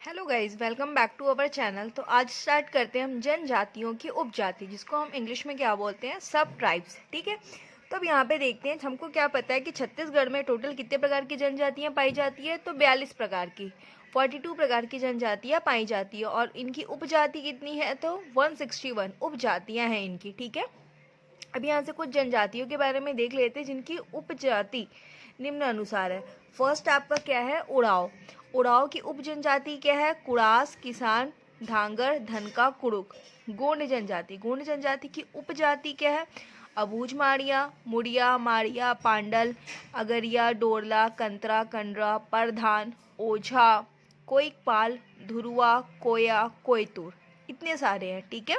Hello guys, welcome back to our channel. तो आज start करते हैं हम जनजातियों की उपजाति, जिसको हम इंग्लिश में क्या बोलते हैं, सब ट्राइब्स। ठीक है, तो अब यहाँ पे देखते हैं हमको क्या पता है कि छत्तीसगढ़ में टोटल कितने प्रकार की जनजातियाँ पाई जाती है। तो 42 प्रकार की 42 प्रकार की जनजातियाँ पाई जाती है और इनकी उपजाति कितनी है, तो 161 उपजातियाँ हैं इनकी। ठीक है, अब यहाँ से कुछ जनजातियों के बारे में देख लेते हैं जिनकी उपजाति निम्न अनुसार है। फर्स्ट आपका क्या है, उड़ाव। उड़ाव की उप जनजाति क्या है, कुड़ास, किसान, धांगर, धनका, कुड़ुक। गोंड जनजाति। गोंड जनजाति की उपजाति क्या है, अबूझ माड़िया, मुड़िया, माड़िया, पांडल, अगरिया, डोरला, कंतरा, कंडरा, परधान, ओझा, कोइकपाल, धुरुआ, कोया, कोयतुर। इतने सारे हैं। ठीक है,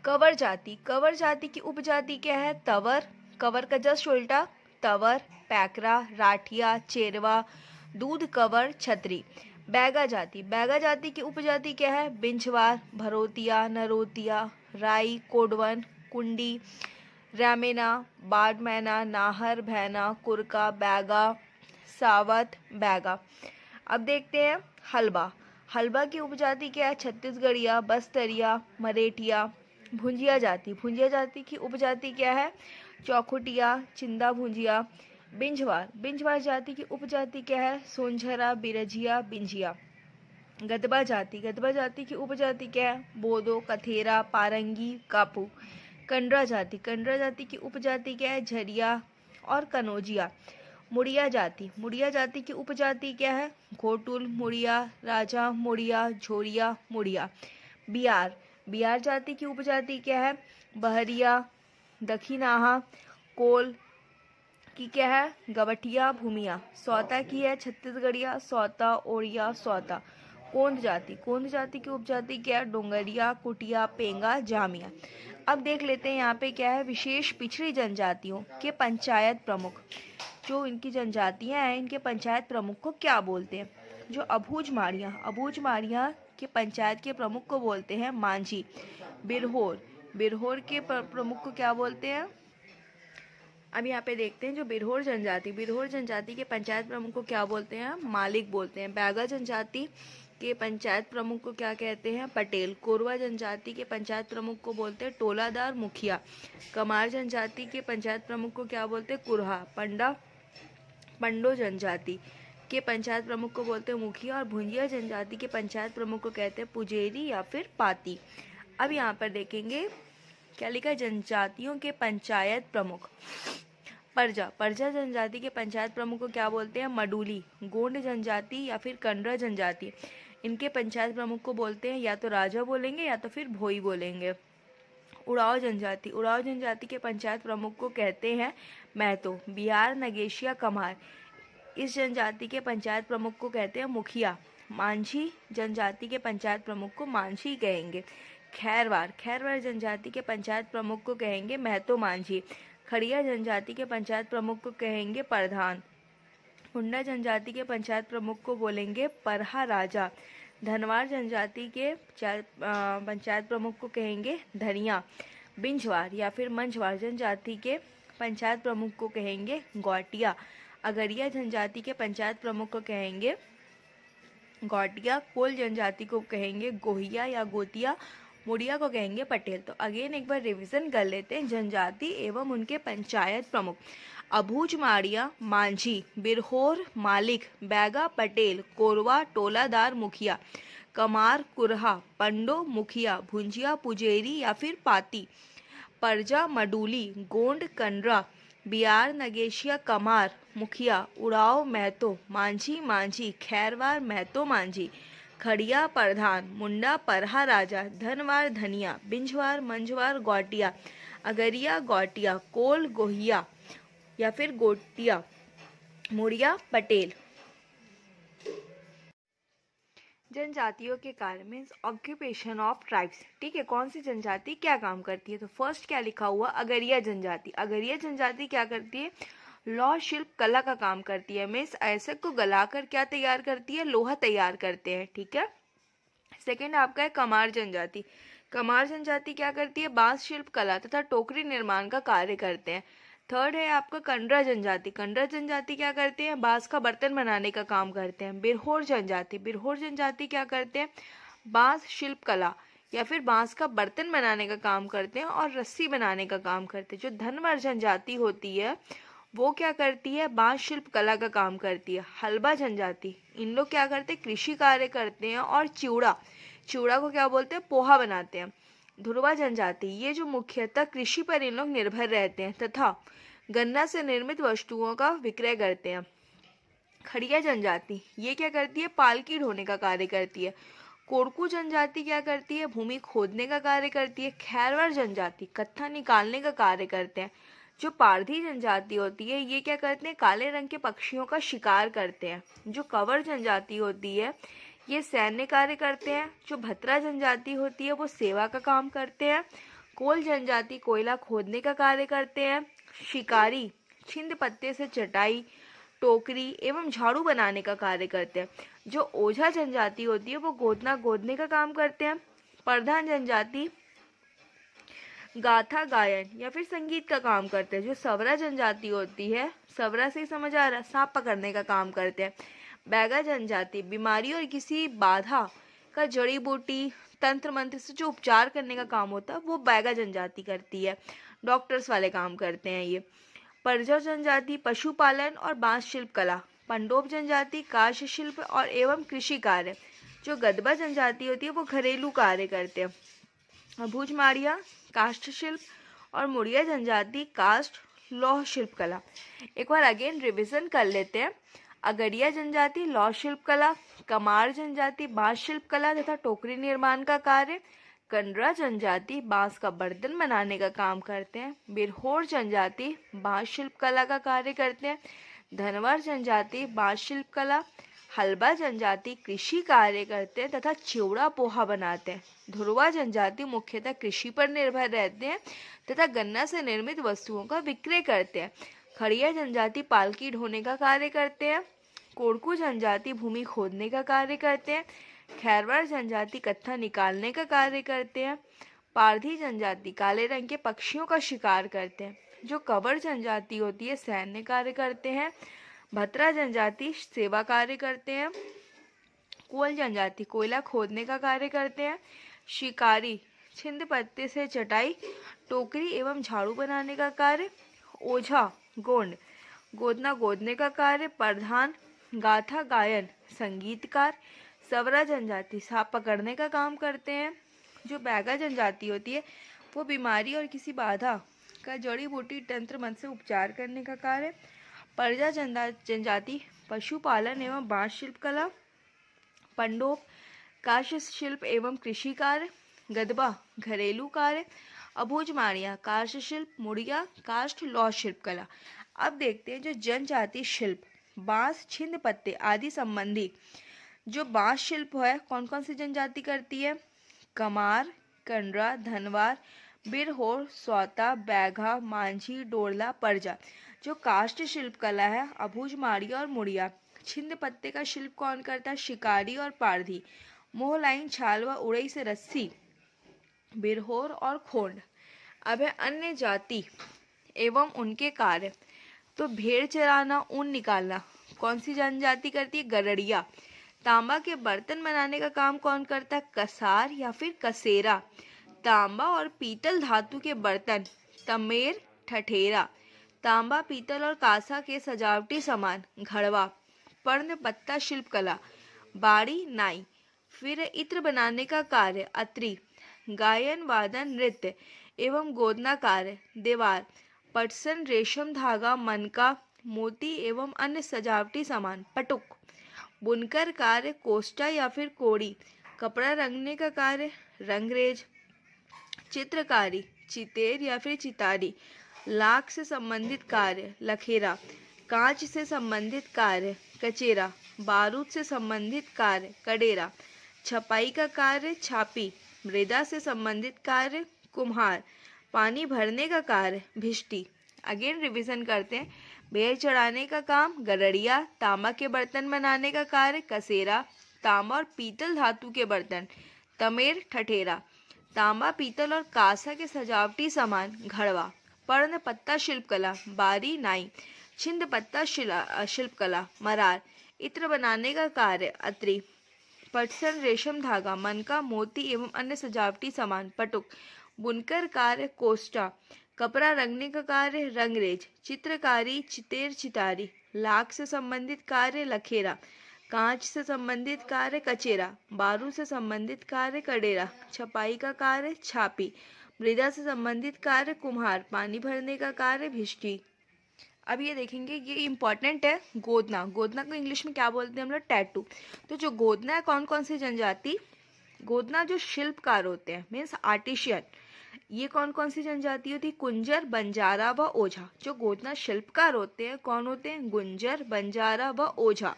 कवर जाति। कवर जाति की उपजाति क्या है, तवर। कवर का जस्ट उल्टा तवर, पैकरा, राठिया, चेरवा, दूध कवर, छतरी। बैगा जाति। बैगा जाति की उपजाति क्या है, बिंझवार, भरोतिया, नरोतिया, राई, कोडवन, कुंडी, रैमेना, बाड़मैना, नाहर, भैना, कुरका, बैगा, सावत, बैगा। अब देखते हैं हलबा। हलबा की उपजाति क्या है, छत्तीसगढ़िया, बस्तरिया, मरेठिया। भुंजिया जाति। भुंजिया जाति की उपजाति क्या है, चौखुटिया, चिंदा भुंजिया। बिंझवार। बिंझवार जाति की उपजाति क्या है, सोनझरा, बिरजिया, बिंझिया। गदबा जाति। गदबा जाति की उपजाति क्या है, बोदो, कथेरा, पारंगी, कापू। कंडरा जाति। कंडरा जाति की उपजाति क्या है, झरिया और कनौजिया। मुड़िया जाति। मुड़िया जाति की उपजाति क्या है, घोटुल, मुड़िया, राजा, मुड़िया, झोरिया, मुड़िया। बियार। बियार जाति की उपजाति क्या है, बहरिया, दखिनाहा, कोल की क्या है, गवटिया, भूमिया। सौता की है, छत्तीसगढ़िया, सौता, ओड़िया, सौता। कोंद जाति। कोंद जाति की उपजाति क्या है, डोंगरिया, कुटिया, पेंगा, जामिया। अब देख लेते हैं यहाँ पे क्या है, विशेष पिछड़ी जनजातियों के पंचायत प्रमुख। जो इनकी जनजातियाँ हैं, इनके पंचायत प्रमुख को क्या बोलते हैं। जो अबूझ माड़िया। अबूझ माड़िया के पंचायत के प्रमुख को बोलते हैं मांझी। बिरहोर। बिरहोर के प्रमुख को क्या बोलते हैं। अब यहाँ पे देखते हैं जो बिरहोर जनजाति। बिरहोर जनजाति के पंचायत प्रमुख को क्या बोलते हैं, मालिक बोलते हैं। बैगा जनजाति के पंचायत प्रमुख को क्या कहते हैं, पटेल। कोरवा जनजाति के पंचायत प्रमुख को बोलते हैं टोलादार, मुखिया। कमार जनजाति के पंचायत प्रमुख को क्या बोलते हैं, कुरहा। पंडो जनजाति के पंचायत प्रमुख को बोलते हैं मुखिया। और भुंजिया जनजाति के पंचायत प्रमुख को कहते हैं पुजेरी या फिर पाती। अब यहाँ पर देखेंगे क्या लिखा है, जनजातियों के पंचायत प्रमुख। परजा। परजा जनजाति के पंचायत प्रमुख को क्या बोलते हैं, मडूली। गोंड जनजाति या फिर कंडरा जनजाति, इनके पंचायत प्रमुख को बोलते हैं या तो राजा बोलेंगे या तो फिर भोई बोलेंगे। उड़ाव जनजाति। उड़ाव जनजाति के पंचायत प्रमुख को कहते हैं महतो। बिहार, नगेशिया, कम्हार, इस जनजाति के पंचायत प्रमुख को कहते हैं मुखिया। मांझी जनजाति के पंचायत प्रमुख को मांझी कहेंगे। खैरवार। खैरवार जनजाति के पंचायत प्रमुख को कहेंगे महतो मांझी। खड़िया जनजाति के पंचायत प्रमुख को कहेंगे प्रधान। हुंडा जनजाति के पंचायत प्रमुख को बोलेंगे परहा राजा। धनवार जनजाति के पंचायत प्रमुख को कहेंगे धनिया। बिंझवार या फिर मंझवार जनजाति के पंचायत प्रमुख को कहेंगे गौटिया। अगरिया जनजाति के पंचायत प्रमुख को कहेंगे गौटिया। कोल जनजाति को कहेंगे गोहिया या गोतिया। मुड़िया को कहेंगे पटेल। तो अगेन एक बार रिवीजन कर लेते हैं जनजाति एवं उनके पंचायत प्रमुख। अबूझ माड़िया मांझी, बिरहोर मालिक, बैगा पटेल, कोरवा टोलादार मुखिया, कमार कुरहा, पंडो मुखिया, भुंजिया पुजेरी या फिर पाती, परजा मडूली, गोंड कंडरा, बियार नगेशिया कमार मुखिया, उड़ाव महतो मांझी मांझी, खैरवार महतो मांझी, खड़िया प्रधान, मुंडा परहा राजा, धनवार धनिया, बिंझवार मंझवार गौटिया, अगरिया गौटिया, कोल गोहिया या फिर गोटिया, मुड़िया पटेल। जनजातियों के कार्य मीन्स ऑक्यूपेशन ऑफ ट्राइब्स। ठीक है, कौन सी जनजाति क्या काम करती है। तो फर्स्ट क्या लिखा हुआ, अगरिया जनजाति। अगरिया जनजाति क्या करती है, लौह शिल्प कला का काम करती है। मीन्स ऐसे को गलाकर क्या तैयार करती है, लोहा तैयार करते हैं। ठीक है, सेकेंड आपका है कमार जनजाति। कमार जनजाति क्या करती है, बांस शिल्प कला तथा टोकरी निर्माण का कार्य करते हैं। थर्ड है आपका कंडरा जनजाति। कंडरा जनजाति क्या करते हैं, बांस का बर्तन बनाने का काम करते हैं। बिरहोर जनजाति, बिरहोर जनजाति क्या करते हैं, बांस शिल्पकला या फिर बांस का बर्तन बनाने का काम करते हैं और रस्सी बनाने का काम करते हैं। जो धनवर जनजाति होती है वो क्या करती है, बांस शिल्प कला का काम करती है। हलबा जनजाति, इन लोग क्या करते हैं, कृषि कार्य करते हैं और चिवड़ा, चिवड़ा को क्या बोलते हैं, पोहा बनाते हैं। ध्रुवा जनजाति, ये जो मुख्यतः कृषि पर इन लोग निर्भर रहते हैं तथा गन्ना से निर्मित वस्तुओं का विक्रय करते हैं। खड़िया जनजाति, ये क्या करती है, पालकी ढोने का कार्य करती है। कोरकू जनजाति क्या करती है, भूमि खोदने का कार्य करती है। खैरवर जनजाति कत्था निकालने का कार्य करते हैं। जो पारधी जनजाति होती है ये क्या करते हैं, काले रंग के पक्षियों का शिकार करते हैं। जो कंवर जनजाति होती है ये सैन्य कार्य करते हैं। जो भत्रा जनजाति होती है वो सेवा का काम करते हैं। कोल जनजाति कोयला खोदने का कार्य करते हैं। शिकारी छिंद पत्ते से चटाई, टोकरी एवं झाड़ू बनाने का कार्य करते हैं। जो ओझा जनजाति होती है वो गोदना गोदने का काम करते हैं। प्रधान जनजाति गाथा गायन या फिर संगीत का काम करते हैं। जो सवरा जनजाति होती है, सवरा से ही समझ आ रहा है, सांप पकड़ने का काम करते हैं। बैगा जनजाति बीमारी और किसी बाधा का जड़ी बूटी तंत्र मंत्र से जो उपचार करने का काम होता है वो बैगा जनजाति करती है। डॉक्टर्स वाले काम करते हैं ये। परजा जनजाति पशुपालन और बांस शिल्प कला। पंडोब जनजाति काश शिल्प और एवं कृषि कार्य। जो गदबा जनजाति होती है वो घरेलू कार्य करते हैं। भूजमाड़िया काष्ठ शिल्प और मुड़िया जनजाति काष्ठ लौह शिल्प कला। एक बार अगेन रिवीजन कर लेते हैं। अगड़िया जनजाति लौह शिल्प कला, कमार जनजाति बांस शिल्प कला तथा टोकरी निर्माण का कार्य। कंडरा जनजाति बांस का बर्तन बनाने का काम करते हैं। बिरहोर जनजाति बांस शिल्प कला का कार्य करते हैं। धनवर जनजाति बांस शिल्प कला, हलबा जनजाति कृषि कार्य करते हैं तथा चिवड़ा पोहा बनाते हैं। ध्रुवा जनजाति मुख्यतः कृषि पर निर्भर रहते हैं तथा गन्ना से निर्मित वस्तुओं का विक्रय करते हैं। खड़िया जनजाति पालकी ढोने का कार्य करते हैं। कोरकू जनजाति भूमि खोदने का कार्य करते हैं। खैरवाड़ जनजाति कत्था निकालने का कार्य करते हैं। पारधी जनजाति काले रंग के पक्षियों का शिकार करते हैं। जो कंवर जनजाति होती है सैन्य कार्य करते हैं। भत्रा जनजाति सेवा कार्य करते हैं। कोल जनजाति कोयला खोदने का कार्य करते हैं। शिकारी छिंद पत्ते से चटाई, टोकरी एवं झाड़ू बनाने का कार्य। ओझा गोंड गोदना गोदने का कार्य। प्रधान गाथा गायन संगीतकार। सवरा जनजाति सांप पकड़ने का काम करते हैं। जो बैगा जनजाति होती है वो बीमारी और किसी बाधा का जड़ी बूटी तंत्र मंत्र से उपचार करने का कार्य। परजा जनजाति पशुपालन एवं बांस शिल्प कला। पंडोब काष्ठ शिल्प एवं कृषि कार्य। गदबा घरेलू कार्य। अबूझमाड़िया काष्ठ शिल्प, मुड़िया काष्ठ लौह शिल्प कला। अब देखते हैं जो जनजाति शिल्प बांस छिंद पत्ते आदि संबंधी जो बांस शिल्प है कौन कौन सी जनजाति करती है। कमार, कंडरा, धनवार, बिरहोर, सौता, बैघा, मांझी, डोरला, परजा। जो काष्ठ शिल्प कला है अबूझमाड़िया और मुड़िया। छिंद पत्ते का शिल्प कौन करता है, शिकारी और पारधी। मोह लाइन छाल व उड़ई से रस्सी बिरहोर और खोंड। अब है अन्य जाति एवं उनके कार्य। तो भेड़ चराना, ऊन निकालना कौन सी जनजाति करती है, गरड़िया। तांबा के बर्तन बनाने का काम कौन करता है, कसार या फिर कसेरा। तांबा और पीतल धातु के बर्तन तमेर, ठठेरा। तांबा, पीतल और कांसा के सजावटी सामान घड़वा। पर्ण पत्ता शिल्प कला बाड़ी, नाई। फिर इत्र बनाने का कार्य अत्री। गायन वादन नृत्य एवं गोदना कार्य देवार। पटसन रेशम धागा, मनका, मोती एवं अन्य सजावटी सामान पटुक। बुनकर कार्य कोष्टा या फिर कोड़ी। कपड़ा रंगने का कार्य रंगरेज। चित्रकारी चितेर या फिर चितारी। लाख से संबंधित कार्य लखेरा। कांच से संबंधित कार्य कचेरा। बारूद से संबंधित कार्य कडेरा। छपाई का कार्य छापी। मृदा से संबंधित कार्य कुम्हार। पानी भरने का कार्य भिष्टी। अगेन रिवीजन करते हैं। भेड़ चढ़ाने का काम गरड़िया। तांबा के बर्तन बनाने का कार्य कसेरा। तांबा और पीतल धातु के बर्तन तमेर, ठठेरा। तांबा, पीतल और कांसा के सजावटी सामान घड़वा। पर्ण पत्ता शिल्पकला, बारी नाई। छिंद पत्ता शिल्पकला, मरार। इत्र बनाने का कार्य, अत्रि। पटसन रेशम धागा, मन का मोती एवं अन्य सजावटी सामान, पटुक। बुनकर कार्य, कोष्टा। कपड़ा रंगने का कार्य, रंगरेज। चित्रकारी, चितेर चितारी। लाख से संबंधित कार्य, लखेरा। कांच से संबंधित कार्य, कचेरा। बारू से संबंधित कार्य, कडेरा। छपाई का कार्य, छापी। मृदा से संबंधित कार्य, कुम्हार। पानी भरने का कार्य, भिष्टी। अब ये देखेंगे, ये इम्पॉर्टेंट है, गोदना। गोदना को इंग्लिश में क्या बोलते हैं हम लोग, टैटू। तो जो गोदना है, कौन कौन सी जनजाति, गोदना जो शिल्पकार होते हैं मीन्स आर्टिशियन, ये कौन कौन सी जनजाति होती है, कुंजर, बंजारा व ओझा। जो गोदना शिल्पकार होते हैं कौन होते हैं, गुंजर, बंजारा व ओझा,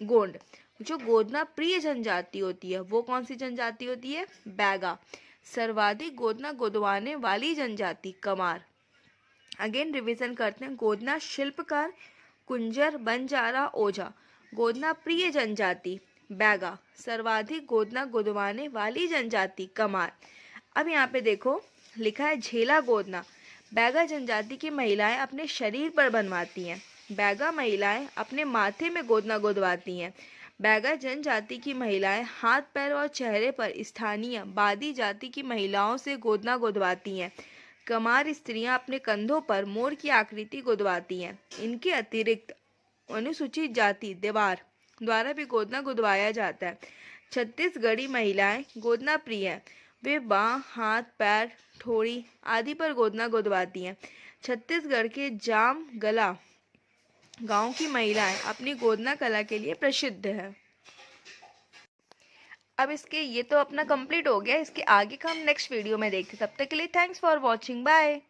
गोंड। जो गोदना प्रिय जनजाति होती है वो कौन सी जनजाति होती है, बैगा। सर्वाधिक गोदना गोदवाने वाली जनजाति, कमार। अगेन रिवीजन करते हैं, गोदना शिल्पकार, कुंजर, बंजारा, ओझा। गोदना प्रिय जनजाति, बैगा। सर्वाधिक गोदना गोदवाने वाली जनजाति, कमार। अब यहाँ पे देखो लिखा है झेला गोदना। बैगा जनजाति की महिलाएं अपने शरीर पर बनवाती हैं। बैगा महिलाएं अपने माथे में गोदना गोदवाती हैं। बैगा जनजाति की महिलाएं हाथ, पैर और चेहरे पर स्थानीय बादी जाति की महिलाओं से गोदना गोदवाती हैं। कमार स्त्रियां अपने कंधों पर मोर की आकृति गोदवाती हैं। इनके अतिरिक्त अनुसूचित जाति देवार द्वारा भी गोदना गोदवाया जाता है। छत्तीसगढ़ी महिलाएं गोदना प्रिय हैं। वे बाँ, हाथ, पैर, ठोड़ी आदि पर गोदना गोदवाती हैं। छत्तीसगढ़ के जाम गला गांव की महिलाएं अपनी गोदना कला के लिए प्रसिद्ध है। अब इसके ये तो अपना कंप्लीट हो गया, इसके आगे का हम नेक्स्ट वीडियो में देखते हैं। तब तक के लिए थैंक्स फॉर वॉचिंग, बाय।